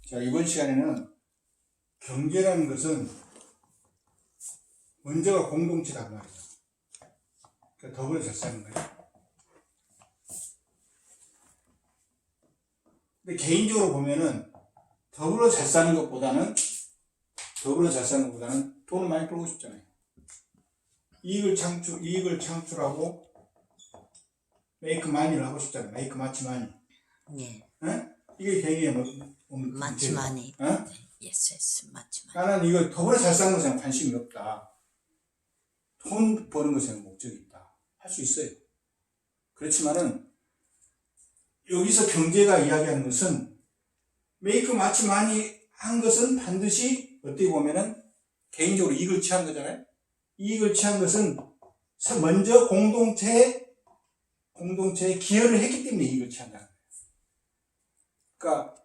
자, 이번 시간에는 경제라는 것은 먼저가 공동체란 말이죠. 그러니까 더불어 잘 사는 거예요. 근데 개인적으로 보면은 더불어 잘 사는 것보다는 돈을 많이 벌고 싶잖아요. 이익을 창출하고 메이크 마니를 하고 싶잖아요. 메이크 마치 마니. 네. 이게 개인의 마치 마니. 어? 예스, 마치 마니. 나는 이거 더불어 잘 사는 것에는 관심이 없다. 돈 버는 것에는 목적이 있다. 할 수 있어요. 그렇지만은 여기서 경제가 이야기하는 것은 메이크 마치 마니 한 것은 반드시 어떻게 보면은 개인적으로 이익을 취한 거잖아요. 이익을 취한 것은 먼저 공동체에 기여를 했기 때문에 이익을 취한다는 거예요. 그러니까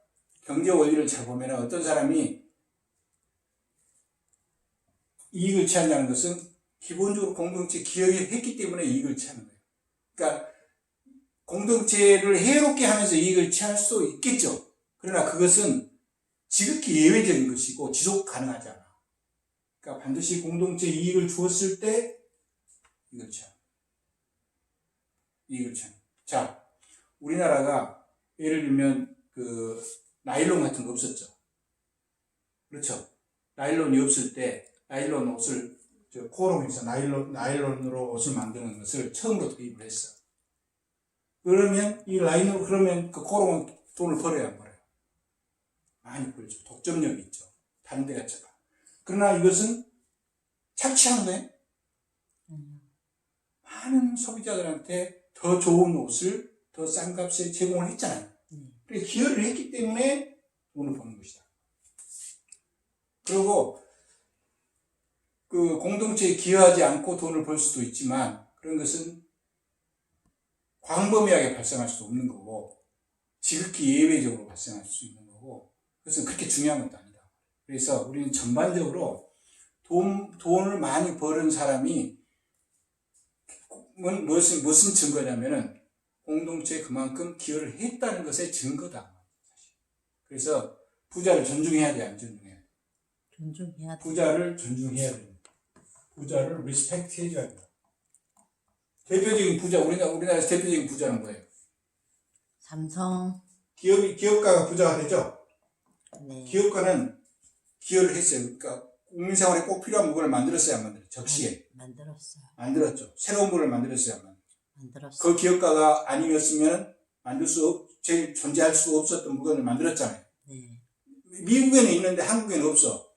경제 원리를 잘 보면 어떤 사람이 이익을 취한다는 것은 기본적으로 공동체에 기여를 했기 때문에 이익을 취하는 거예요. 그러니까 공동체를 해롭게 하면서 이익을 취할 수 있겠죠. 그러나 그것은 지극히 예외적인 것이고 지속 가능하지 않아. 그러니까 반드시 공동체 이익을 주었을 때 이익을 취하는. 자, 우리나라가 예를 들면 그 나일론 같은 거 없었죠. 그렇죠. 나일론이 없을 때 나일론 옷을 코롱에서 나일론으로 옷을 만드는 것을 처음으로 도입을 했어. 그러면 그러면 그 코롱은 돈을 벌어야 안 벌어요? 많이 벌죠. 독점력이 있죠. 다른 데 같지가. 그러나 이것은 착취한 거예요. 많은 소비자들한테 더 좋은 옷을 더 싼 값에 제공을 했잖아요. 그래서 기여를 했기 때문에 돈을 버는 것이다. 그리고 그 공동체에 기여하지 않고 돈을 벌 수도 있지만 그런 것은 광범위하게 발생할 수도 없는 거고 지극히 예외적으로 발생할 수 있는 거고 그것은 그렇게 중요한 것도 아니다. 그래서 우리는 전반적으로 돈을 많이 버는 사람이 무슨 증거냐면은 공동체에 그만큼 기여를 했다는 것의 증거다. 그래서 부자를 존중해야 돼, 안 존중해야 돼? 존중해야 돼. 부자를 존중해야 됩니다. 부자를 리스펙트 해줘야 돼요. 대표적인 부자, 우리나라에서 대표적인 부자는 뭐예요? 삼성. 기업가가 부자가 되죠? 네. 기업가는 기여를 했어요. 그러니까 국민생활에 꼭 필요한 물건을 만들었어요, 안 만들었어요? 적시에. 만들었어요. 만들었죠. 새로운 물건을 만들었어요, 안 만들었어요. 그 기업가가 아니었으면 존재할 수 없었던 물건을 만들었잖아요. 네. 미국에는 있는데 한국에는 없어.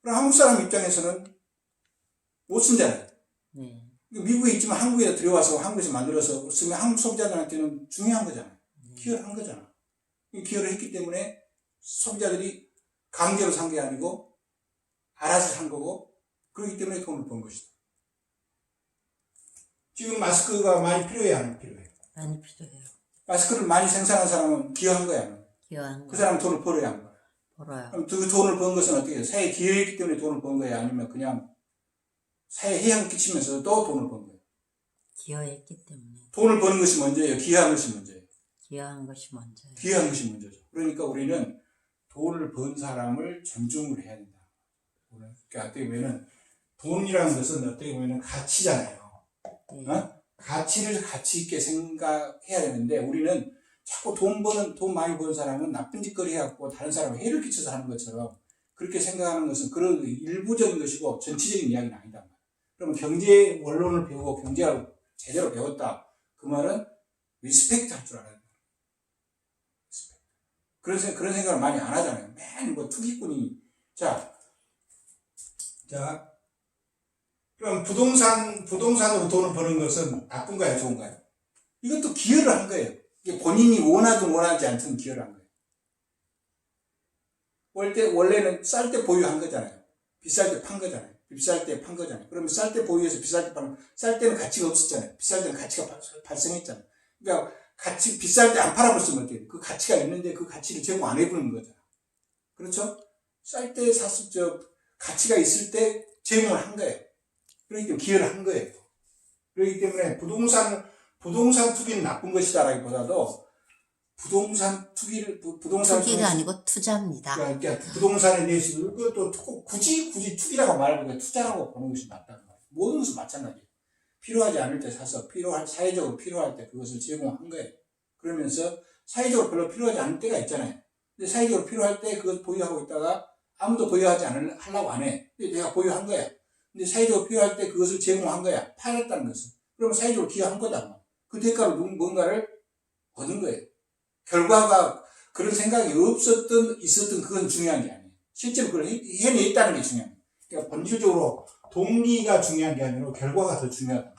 그럼 한국 사람 입장에서는 못 쓴잖아요. 네. 미국에 있지만 한국에 들여와서 한국에서 만들어서 쓰면 한국 소비자들한테는 중요한 거잖아요. 기여를 한 거잖아. 기여를 했기 때문에 소비자들이 강제로 산 게 아니고 알아서 산 거고 그렇기 때문에 돈을 번 것이다. 지금 마스크가 많이 필요해, 안 필요해? 많이 필요해요. 마스크를 많이 생산한 사람은 기여한 거야. 기여한 거. 그 사람은 돈을 벌어야 하는 거야. 벌어요. 그럼 그 돈을 번 것은 어떻게 해요? 사회에 기여했기 때문에 돈을 번 거야? 아니면 그냥 사회에 해양 끼치면서 또 돈을 번 거예요? 기여했기 때문에. 돈을 버는 것이 먼저예요? 기여한 것이 먼저예요? 기여한 것이 먼저예요. 기여한 것이 먼저죠. 그러니까 우리는 돈을 번 사람을 존중을 해야 된다. 그러니까 어떻게 보면은 돈이라는 것은 어떻게 보면은 가치잖아요. 네. 가치를 가치 있게 생각해야 되는데 우리는 자꾸 돈 많이 버는 사람은 나쁜 짓거리 해갖고 다른 사람을 해를 끼쳐서 하는 것처럼 그렇게 생각하는 것은 그런 일부적인 것이고 전체적인 이야기는 아니다. 그러면 경제 원론을 배우고 경제를 제대로 배웠다. 그 말은 리스펙트 할 줄 알아야 돼요. 그런 생각을 많이 안 하잖아요. 맨 투기꾼이. 자, 그럼 부동산으로 돈을 버는 것은 나쁜가요, 좋은가요? 이것도 기여를 한 거예요. 이게 본인이 원하든 원하지 않든 기여를 한 거예요. 원래는 쌀 때 보유한 거잖아요. 비쌀 때 판 거잖아요. 비쌀 때 판 거잖아요. 그러면 쌀 때 보유해서 비쌀 때 파는, 쌀 때는 가치가 없었잖아요. 비쌀 때는 가치가 발생했잖아요. 그러니까 비쌀 때 안 팔아버렸으면 어때요? 그 가치가 있는데 그 가치를 제공 안 해보는 거잖아. 그렇죠? 쌀 때 가치가 있을 때 제공을 한 거예요. 그러기 때문에 기여를 한 거예요. 그렇기 때문에 부동산 투기는 나쁜 것이다라기보다도 부동산 부동산 투기가 아니고 투자입니다. 그러니까 부동산에 대해서 그것도 굳이 투기라고 말하고 투자라고 보는 것이 맞다는 거예요. 모든 것은 마찬가지예요. 필요하지 않을 때 사서 사회적으로 필요할 때 그것을 제공한 거예요. 그러면서 사회적으로 별로 필요하지 않을 때가 있잖아요. 근데 사회적으로 필요할 때 그것을 보유하고 있다가 아무도 보유하지 하려고 안 해. 근데 내가 보유한 거야. 근데 사회적으로 필요할 때 그것을 제공한 거야. 팔았다는 것은. 그러면 사회적으로 기여한 거다. 그 대가로 뭔가를 얻은 거예요. 결과가 그런 생각이 있었던 그건 중요한 게 아니에요. 실제로 그걸 해냈다는 게 중요한 거예요. 그러니까 본질적으로 동기가 중요한 게 아니라 결과가 더 중요하다.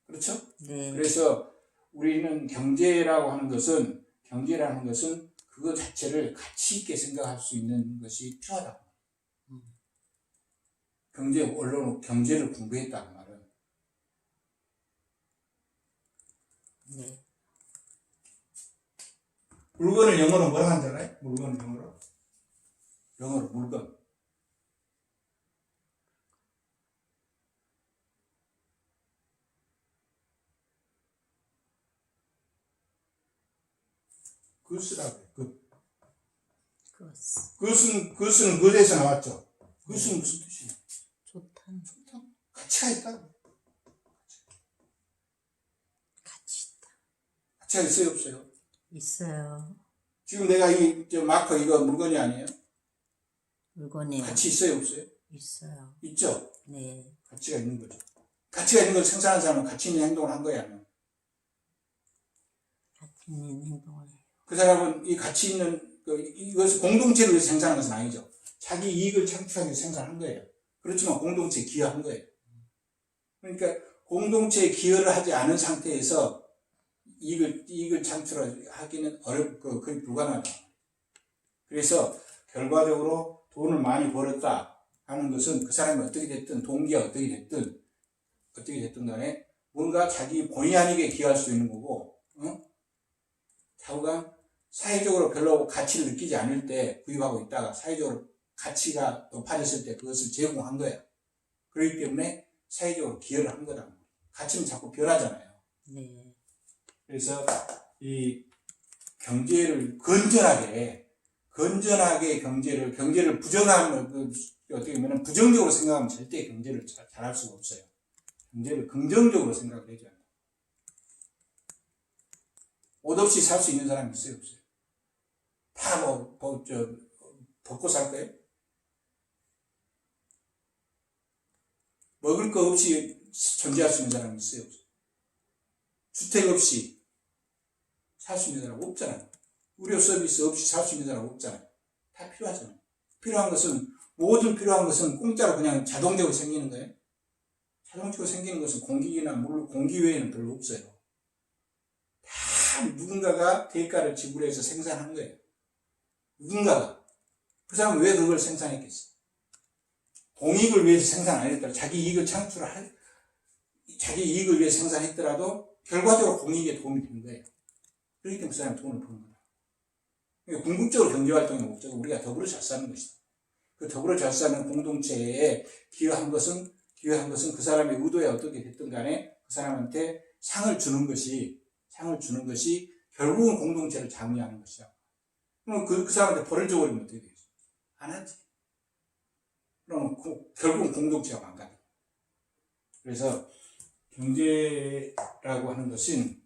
그렇죠? 네. 그래서 우리는 경제라는 것은 그거 자체를 가치 있게 생각할 수 있는 것이 필요하다. 언론 경제를 공부했다는 말은. 네. 물건을 영어로 뭐라 한잖아요? 물건을 영어로 물건. 굿이라고 해요. 굿은 굿에서 나왔죠. 굿은 무슨 뜻이에요? 좋다는 가치가 있다. 가치 있다. 가치가 있어요, 없어요? 있어요. 지금 내가 마커 이거 물건이 아니에요? 물건이 가치 있어요, 없어요? 있어요. 있죠? 네. 가치가 있는 거죠. 가치가 있는 걸 생산하는 사람은 가치 있는 행동을 한 거야. 가치 있는 행동을 해요. 그 사람은 이 가치 있는 이것을 공동체를 위해서 생산한 것은 아니죠. 자기 이익을 창출하기 위해서 생산한 거예요. 그렇지만 공동체에 기여한 거예요. 그러니까 공동체에 기여를 하지 않은 상태에서 이익을 창출하기는 거의 불가능하다. 그래서 결과적으로 돈을 많이 벌었다 하는 것은 그 사람이 어떻게 됐든 동기가 어떻게 됐든 간에 뭔가 자기 본의 아니게 기여할 수 있는 거고, 좌우간 사회적으로 별로 가치를 느끼지 않을 때 구입하고 있다가 사회적으로 가치가 높아졌을 때 그것을 제공한 거예요. 그렇기 때문에 사회적으로 기여를 한 거다. 가치는 자꾸 변하잖아요. 네. 그래서 이 경제를 건전하게 경제를 어떻게 보면 부정적으로 생각하면 절대 경제를 잘할 수가 없어요. 경제를 긍정적으로 생각을 해줘야 합니다. 옷 없이 살 수 있는 사람이 있어요, 없어요? 다 벗고 살 거예요? 먹을 거 없이 존재할 수 있는 사람이 있어요, 없어요? 주택 없이 살 수 있는 사람 없잖아요. 의료 서비스 없이 살 수 있는 사람 없잖아요. 다 필요하잖아요. 모든 필요한 것은 공짜로 그냥 자동적으로 생기는 거예요. 자동적으로 생기는 것은 공기나 물, 공기 외에는 별로 없어요. 다 누군가가 대가를 지불해서 생산한 거예요. 누군가가. 그 사람은 왜 그걸 생산했겠어? 공익을 위해서 생산 안 했더라도 자기 이익을 위해서 생산했더라도 결과적으로 공익에 도움이 된 거예요. 그렇기 때문에 그 사람이 돈을 버는 거다. 그러니까 궁극적으로 경제활동의 목적은 우리가 더불어 잘 사는 것이다. 그 더불어 잘 사는 공동체에 기여한 것은 그 사람의 의도에 어떻게 됐든 간에 그 사람한테 상을 주는 것이 결국은 공동체를 장려하는 것이야. 그럼 그 사람한테 벌을 줘버리면 어떻게 되겠어? 안 하지. 그럼 결국은 공동체가 망가져. 그래서 경제라고 하는 것은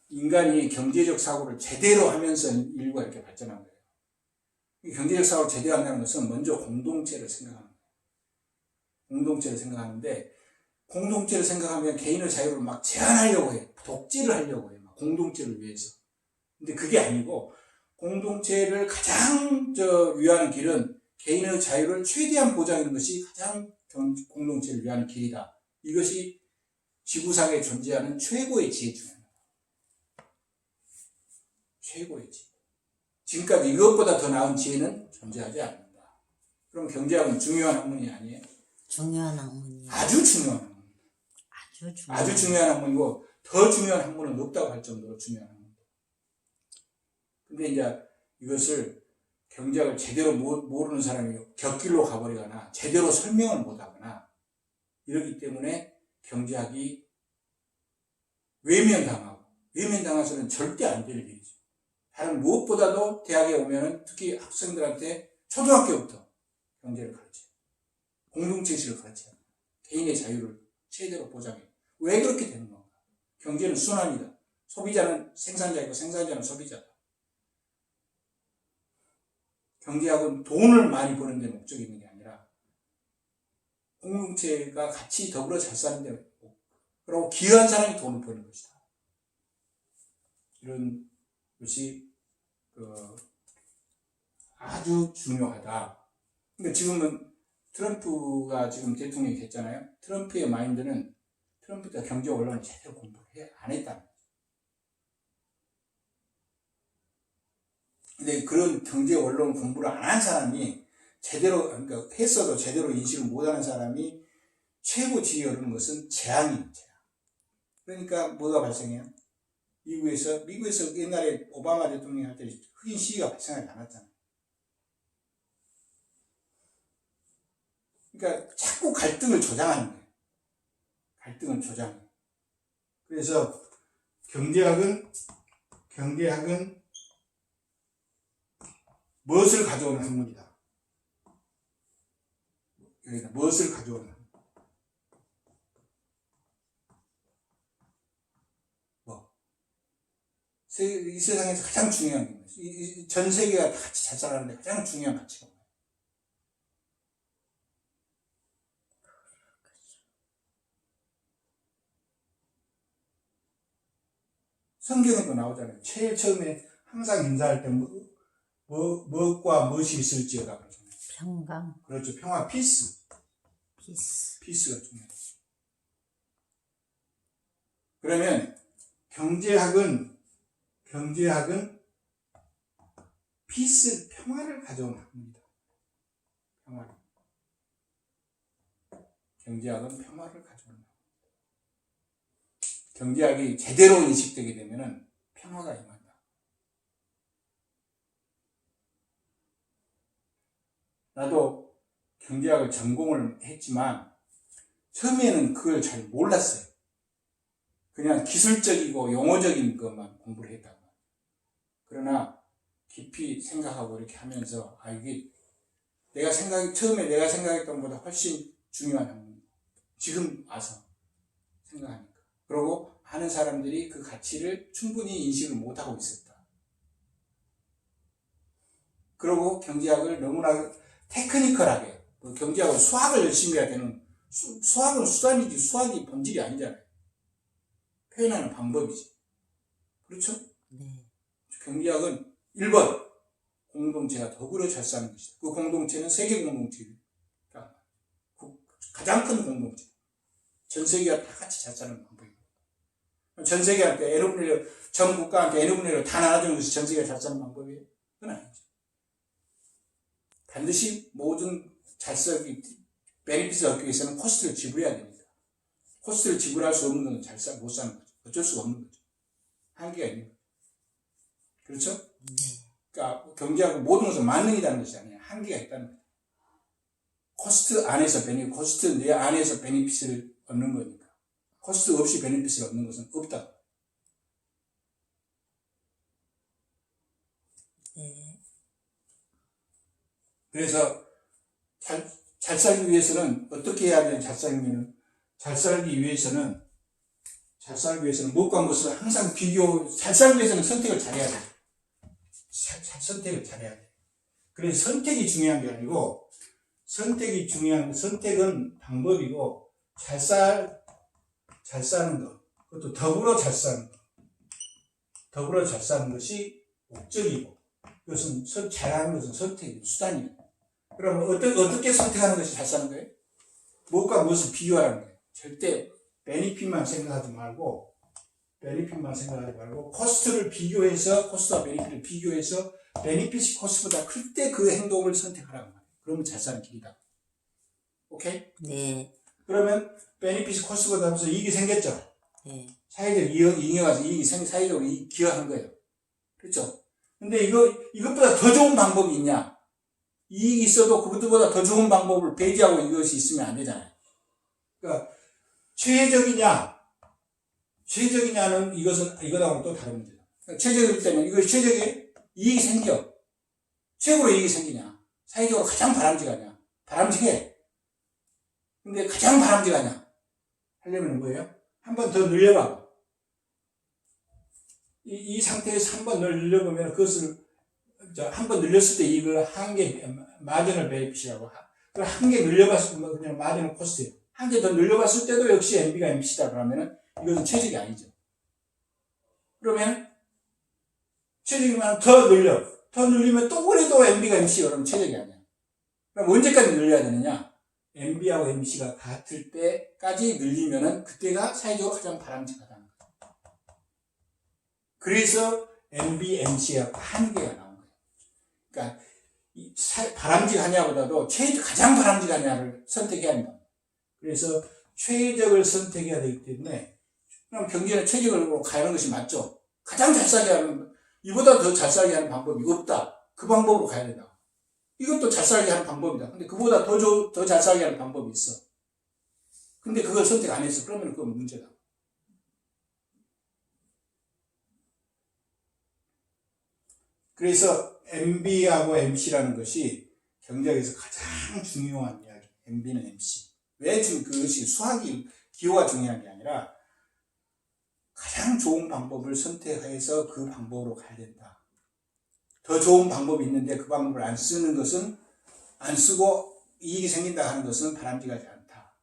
인간이 경제적 사고를 제대로 하면서 인류가 이렇게 발전한 거예요. 경제적 사고를 제대로 한다는 것은 먼저 공동체를 생각하는 거예요. 공동체를 생각하는데, 공동체를 생각하면 개인의 자유를 막 제한하려고 해요. 독재를 하려고 해요. 공동체를 위해서. 근데 그게 아니고, 공동체를 가장 위하는 길은 개인의 자유를 최대한 보장하는 것이 가장 공동체를 위하는 길이다. 이것이 지구상에 존재하는 최고의 지혜 중 하나다. 최고의 지혜. 지금까지 이것보다 더 나은 지혜는 존재하지 않는다. 그럼 경제학은 중요한 학문이 아니에요? 중요한 학문이에요. 아주 중요한 학문. 아주 중요한 학문이고, 더 중요한 학문은 없다고 할 정도로 중요한 학문. 근데 이제 이것을 경제학을 제대로 모르는 사람이 곁길로 가버리거나 제대로 설명을 못하거나 이러기 때문에 경제학이 외면당하고 외면당해서는 절대 안 될 일이죠. 다른 무엇보다도 대학에 오면은 특히 학생들한테 초등학교부터 경제를 가르쳐요. 공동체의식을 가르쳐요. 개인의 자유를 최대로 보장해요. 왜 그렇게 되는 건가? 경제는 순환이다. 소비자는 생산자이고 생산자는 소비자다. 경제학은 돈을 많이 버는 데 목적이 있는 게 아니라 공동체가 같이 더불어 잘 사는 데, 그리고 기여한 사람이 돈을 버는 것이다. 이런 것이 아주 중요하다. 그러니까 지금은 트럼프가 지금 대통령이 됐잖아요. 트럼프의 마인드는 트럼프가 경제 언론을 제대로 공부를 안 했다는 거죠. 근데 그런 경제 언론 공부를 안 한 사람이 제대로, 그러니까 했어도 제대로 인식을 못하는 사람이 최고 지위에 오르는 것은 재앙이에요. 재앙. 그러니까 뭐가 발생해요? 미국에서 옛날에 오바마 대통령이 할 때 흑인 시위가 발생하지 않았잖아요. 그러니까 자꾸 갈등을 조장하는 거예요. 갈등을 조장해요. 그래서 경제학은 무엇을 가져오는 학문이다. 여기다 무엇을 가져오는 학문. 이 세상에서 가장 중요한 게 뭐예요? 전 세계가 다 같이 잘 살아가는데 가장 중요한 가치가 뭐예요? 성경에도 나오잖아요. 제일 처음에 항상 인사할 때 무엇과 무엇이 있을지어다 그러잖아요. 평강. 그렇죠. 평화, 피스. 피스가 중요해요. 그러면 경제학은 피스, 평화를 가져오는 학문이다. 평화를. 경제학은 평화를 가져오는 학문. 경제학이 제대로 인식되게 되면은 평화가 임한다. 나도 경제학을 전공을 했지만 처음에는 그걸 잘 몰랐어요. 그냥 기술적이고 용어적인 것만 공부를 했다고. 그러나 깊이 생각하고 이렇게 하면서 이게 처음에 내가 생각했던 것보다 훨씬 중요한 학문. 지금 와서 생각하니까. 그리고 많은 사람들이 그 가치를 충분히 인식을 못하고 있었다. 그리고 경제학을 너무나 테크니컬하게, 경제학은 수학을 열심히 해야 되는, 수학은 수단이지 수학이 본질이 아니잖아요. 표현하는 방법이지. 그렇죠? 네. 경제학은 1번 공동체가 더불어 잘 사는 것이다. 그 공동체는 세계 공동체입니다. 가장 큰 공동체. 전 세계가 다 같이 잘 사는 방법이고. 전 세계한테 전 국가한테 N분의 1로 다 나눠주는 것이 전 세계가 잘 사는 방법이에요? 그건 아니죠. 반드시 모든 베네핏을 얻기 위해서는 코스트를 지불해야 됩니다. 코스트를 지불할 수 없는 건 못 사는 거죠. 어쩔 수가 없는 거죠. 한계가 있는 거죠. 그렇죠? 그러니까 경제하고 모든 것은 만능이라는 것이 아니에요. 한계가 있다는 거죠. 코스트 내 안에서 베네핏을 얻는 거니까. 코스트 없이 베네핏을 얻는 것은 없다. 네. 그래서 잘 살기 위해서는 어떻게 해야 되는 잘 살기 위해서는 무엇과 무엇을 항상 잘 살기 위해서는 선택을 잘해야 돼. 선택을 잘해야 돼. 그래서 선택이 중요한 게 아니고, 선택은 방법이고, 잘 사는 것, 그것도 더불어 잘 사는 것. 더불어 잘 사는 것이 목적이고, 이것은 잘하는 것은 선택이고, 수단이에요. 그럼 어떻게 선택하는 것이 잘 사는 거예요? 무엇과 무엇을 비교하라는 거예요. 절대 베니핏만 생각하지 말고 코스트와 베니핏을 비교해서 베니핏이 코스트보다 클 때 그 행동을 선택하라는 거예요. 그러면 잘 사는 길이다. 오케이? 네. 그러면 베니핏이 코스트보다 하면서 이익이 생겼죠? 네. 사회적 이익에 와서 사회적으로 기여한 거예요. 그렇죠? 근데 이것보다 더 좋은 방법이 있냐? 이익이 있어도 그것보다 더 좋은 방법을 배제하고 이것이 있으면 안 되잖아요. 그러니까 최혜적이냐, 최적이냐는 이것은 이거하고 또 다른 문제다. 최적일 때는 이것이 최적에 이익이 생겨. 최고로 이익이 생기냐? 사회적으로 가장 바람직하냐? 바람직해. 근데 가장 바람직하냐? 하려면 뭐예요? 한 번 더 늘려봐. 이 상태에서 한 번 늘려보면 그것을 한 번 늘렸을 때 이걸 한 개 마지널 베네핏이라고 한 개 늘려봤을 때 그냥 마지널 코스트예요. 한 개 더 늘려봤을 때도 역시 MB가 MC다 그러면은 이것은 최적이 아니죠. 그러면 최적이면 더 늘리면 또 그래도 MB가 MC가 그러면 최적이 아니야. 그럼 언제까지 늘려야 되느냐? MB하고 MC가 같을 때까지 늘리면은 그때가 사회적으로 가장 바람직하다는 거예요. 그래서 MB, MC가 한계가 나온 거예요. 그러니까 바람직하냐보다도 가장 바람직하냐를 선택해야 한다. 그래서 최적을 선택해야 되기 때문에 그럼 경제는 최적으로 가는 것이 맞죠. 가장 잘 살게 하는 이보다 더 잘 살게 하는 방법이 없다. 그 방법으로 가야 된다. 이것도 잘 살게 하는 방법이다. 근데 그보다 더 잘 살게 하는 방법이 있어. 근데 그걸 선택 안 했어. 그러면 그건 문제다. 그래서 MB하고 MC라는 것이 경제학에서 가장 중요한 이야기. MB는 MC. 왜 그것이 수학이 기호가 중요한 게 아니라 가장 좋은 방법을 선택해서 그 방법으로 가야 된다. 더 좋은 방법이 있는데 그 방법을 안 쓰는 것은 안 쓰고 이익이 생긴다 하는 것은 바람직하지 않다.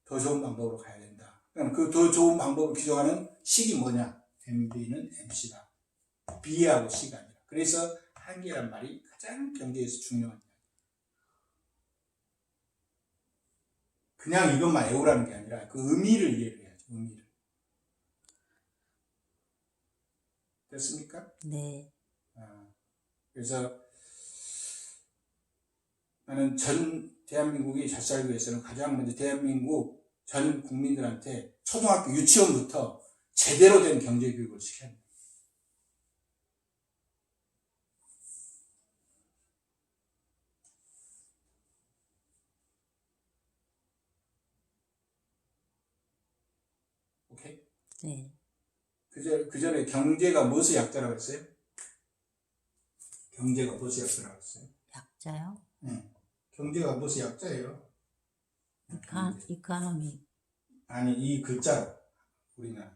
더 좋은 방법으로 가야 된다. 그럼 그 더 좋은 방법을 규정하는 식이 뭐냐? MB는 MC다. B하고 C가 아니라. 그래서 한계란 말이 가장 경제에서 중요한 이야기. 그냥 이것만 외우라는 게 아니라 그 의미를 이해를 해야죠. 의미를. 됐습니까? 네. 그래서 나는 전 대한민국이 잘 살기 위해서는 가장 먼저 대한민국 전 국민들한테 초등학교 유치원부터 제대로 된 경제교육을 시켜야 합니다. 오케이? 네. 그 전에 경제가 무엇의 약자라고 했어요? 경제가 무엇의 약자라고 했어요? 약자요? 네. 경제가 무엇의 약자예요? 이코노미. 아니, 이 글자로. 우리나라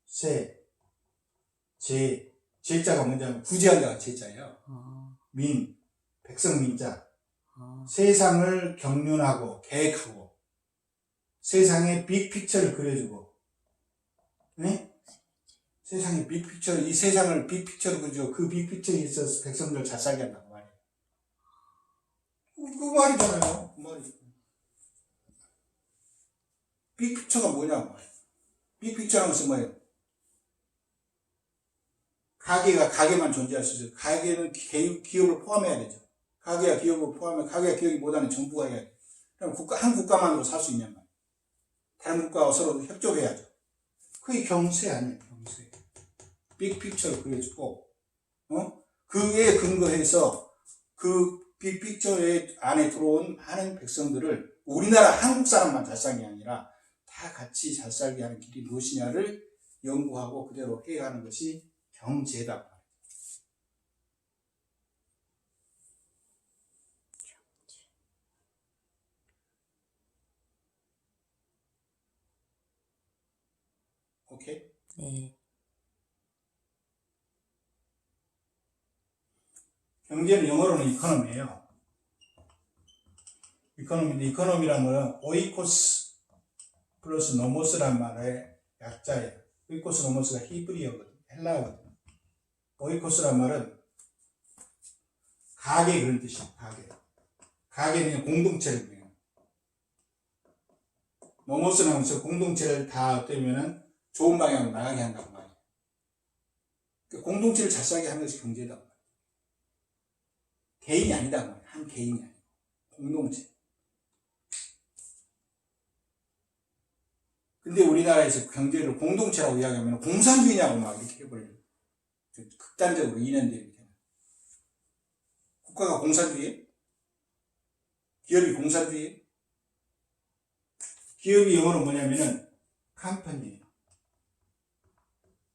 세, 제자가 뭔지 구제한 자가 제자예요. 백성 민자. 세상을 경륜하고 계획하고 세상의 빅픽처를 그려주고, 네? 세상의 빅픽처를, 이 세상을 빅픽처로 그려주고 그 빅픽처에 있어서 백성들 잘 살게 한다고 말이에요. 그 말이잖아요. 그 말이. 빅픽처가 뭐냐고 말이에요. 빅픽처라는 것은 뭐예요? 가게가 가게만 존재할 수 있어요. 가게는 기업을 포함해야 되죠. 가게가 기업을 포함해, 가게가 기업이 못하는 정부가 해야 돼요. 그럼 한 국가만으로 살 수 있냔 말이에요. 다른 국가와 서로 협조해야죠. 그게 경세 아니에요, 경세. 빅픽처를 그려주고, 그에 근거해서 그 빅픽처 안에 들어온 많은 백성들을 우리나라 한국 사람만 잘 살게 아니라 다 같이 잘 살게 하는 길이 무엇이냐를 연구하고 그대로 해가는 것이 경제다. 오케이? 네. 경제는 영어로는 이코노미예요. 이코노미인데 이코노미란 말은 오이코스 플러스 노모스란 말의 약자예요. 오이코스 노모스가 히브리어거든, 헬라어거든. 오이코스란 말은 가게 그런 뜻이에요. 가게는 공동체를 의미해요. 노모스는 하면서 공동체를 다 어떠면은 좋은 방향으로 나가게 한다고 말이에요. 공동체를 잘 살게 하는 것이 경제다. 개인이 아니다. 말이에요. 한 개인이 아니고 공동체. 근데 우리나라에서 경제를 공동체라고 이야기하면 공산주의냐고 막 이렇게 해버려요. 극단적으로 이념되게 되는. 국가가 공산주의예요? 기업이 공산주의예요? 기업이 영어로 뭐냐면은 컴퍼니예요.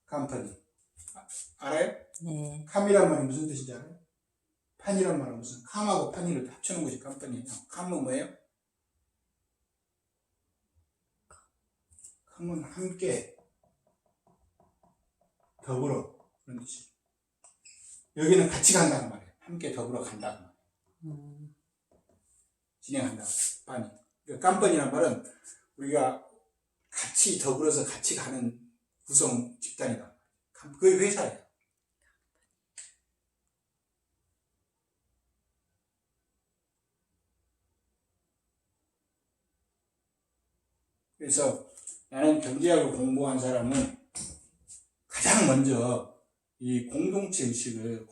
컴퍼니. 알아요? 네. 컴이란 말이 무슨 뜻인지 알아요? 판이란 말은 무슨 컴하고 판이를 합쳐놓은 것이 컴퍼니예요. 컴은 뭐예요? 컴은 함께, 더불어, 그런 뜻이에요. 여기는 같이 간다는 말이에요. 함께 더불어 간다는 말이에요. 진행한다. 판이. 그러니까 컴퍼니란 말은 우리가 같이 더불어서 같이 가는 구성 집단이다. 그게 회사예요. 그래서 나는 경제학을 공부한 사람은 가장 먼저 이 공동체 의식을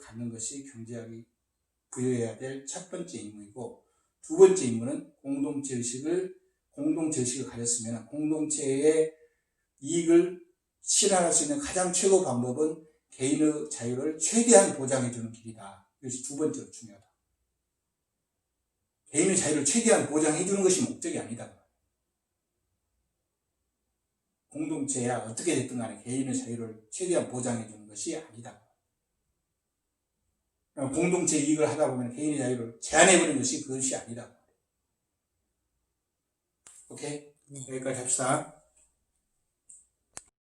갖는 것이 경제학이 부여해야 될 첫 번째 임무이고, 두 번째 임무는 공동체 의식을 가졌으면 공동체의 이익을 실현할 수 있는 가장 최고 방법은 개인의 자유를 최대한 보장해주는 길이다. 이것이 두 번째로 중요하다. 개인의 자유를 최대한 보장해주는 것이 목적이 아니다. 공동체야 어떻게 됐든 간에 개인의 자유를 최대한 보장해주는 것이 아니다. 공동체 이익을 하다 보면 개인의 자유를 제한해버리는 것이 그것이 아니다. 오케이? 네. 여기까지 합시다.